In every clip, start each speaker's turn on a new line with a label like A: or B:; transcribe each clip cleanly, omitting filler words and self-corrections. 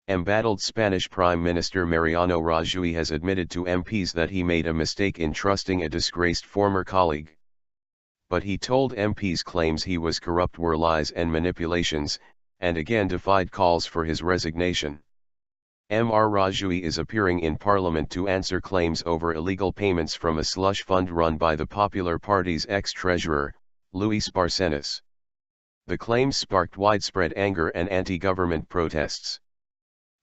A: Embattled Spanish Prime Minister Mariano Rajoy has admitted to MPs that he made a mistake in trusting a disgraced former colleague. But he told MPs claims he was corrupt were lies and manipulations, and again defied calls for his resignation. Mr. Rajoy is appearing in Parliament to answer claims over illegal payments from a slush fund run by the Popular Party's ex-treasurer, Luis Barcenas. The claims sparked widespread anger and anti-government protests.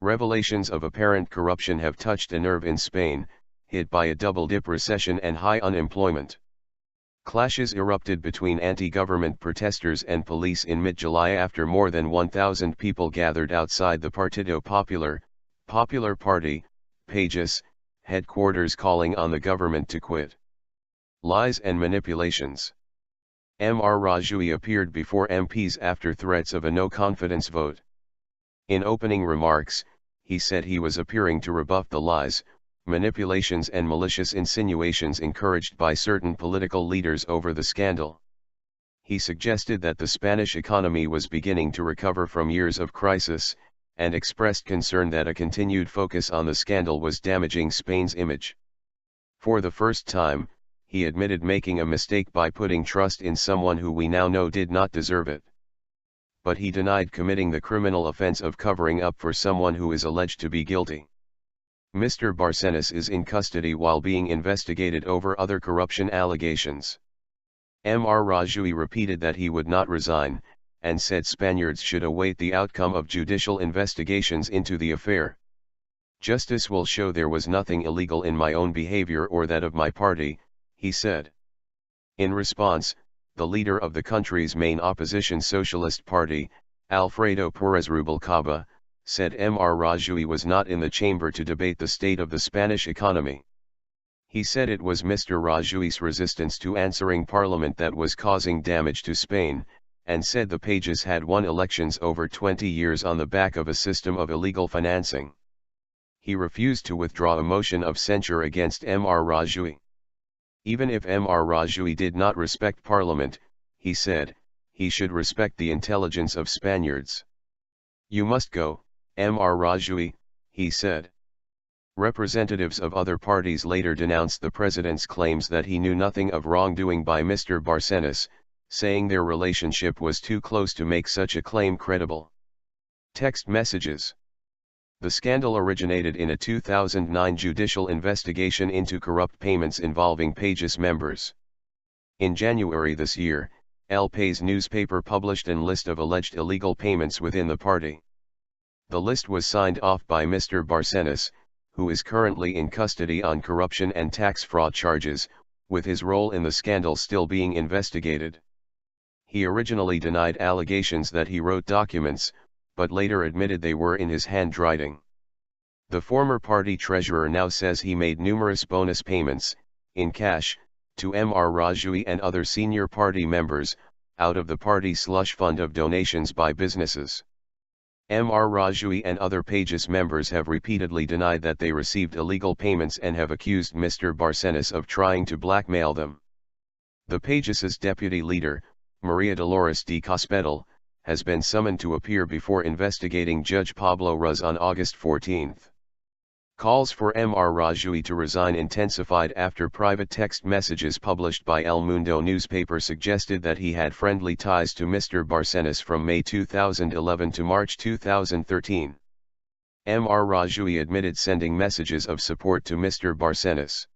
A: Revelations of apparent corruption have touched a nerve in Spain, hit by a double-dip recession and high unemployment. Clashes erupted between anti-government protesters and police in mid-July after more than 1,000 people gathered outside the Partido Popular, Popular Party, Pages, headquarters calling on the government to quit. Lies and manipulations. Mr. Rajoy appeared before MPs after threats of a no-confidence vote. In opening remarks, he said he was appearing to rebuff the lies, manipulations and malicious insinuations encouraged by certain political leaders over the scandal. He suggested that the Spanish economy was beginning to recover from years of crisis, and expressed concern that a continued focus on the scandal was damaging Spain's image. For the first time, he admitted making a mistake by putting trust in someone who we now know did not deserve it. But he denied committing the criminal offense of covering up for someone who is alleged to be guilty. Mr. Barcenas is in custody while being investigated over other corruption allegations. Mr. Rajoy repeated that he would not resign, and said Spaniards should await the outcome of judicial investigations into the affair. Justice will show there was nothing illegal in my own behavior or that of my party, he said. In response, the leader of the country's main opposition Socialist Party, Alfredo Pérez Rubalcaba, said Mr. Rajoy was not in the chamber to debate the state of the Spanish economy. He said it was Mr. Rajoy's resistance to answering Parliament that was causing damage to Spain, and said the Pages had won elections over 20 years on the back of a system of illegal financing. He refused to withdraw a motion of censure against Mr. Rajoy. Even if Mr. Rajoy did not respect Parliament, he said, he should respect the intelligence of Spaniards. You must go, Mr. Rajoy, he said. Representatives of other parties later denounced the president's claims that he knew nothing of wrongdoing by Mr. Barcenas, saying their relationship was too close to make such a claim credible. Text messages. The scandal originated in a 2009 judicial investigation into corrupt payments involving Pages members. In January this year, El País newspaper published an list of alleged illegal payments within the party. The list was signed off by Mr. Barcenas, who is currently in custody on corruption and tax fraud charges, with his role in the scandal still being investigated. He originally denied allegations that he wrote documents, but later admitted they were in his handwriting. The former party treasurer now says he made numerous bonus payments, in cash, to Mr. Rajoy and other senior party members, out of the party's slush fund of donations by businesses. Mr. Rajoy and other Pages members have repeatedly denied that they received illegal payments and have accused Mr. Barcenas of trying to blackmail them. The Pages' deputy leader, Maria Dolores de Cospedal, has been summoned to appear before investigating Judge Pablo Ruz on August 14. Calls for Mr. Rajoy to resign intensified after private text messages published by El Mundo newspaper suggested that he had friendly ties to Mr. Barcenas from May 2011 to March 2013. Mr. Rajoy admitted sending messages of support to Mr. Barcenas.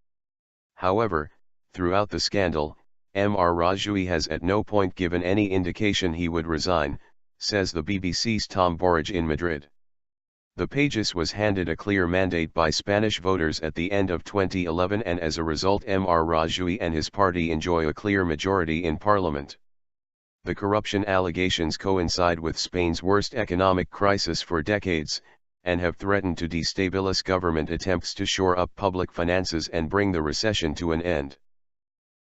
A: However, throughout the scandal, Mr. Rajoy has at no point given any indication he would resign, says the BBC's Tom Borage in Madrid. The Pages was handed a clear mandate by Spanish voters at the end of 2011 and as a result Mr. Rajoy and his party enjoy a clear majority in Parliament. The corruption allegations coincide with Spain's worst economic crisis for decades, and have threatened to destabilize government attempts to shore up public finances and bring the recession to an end.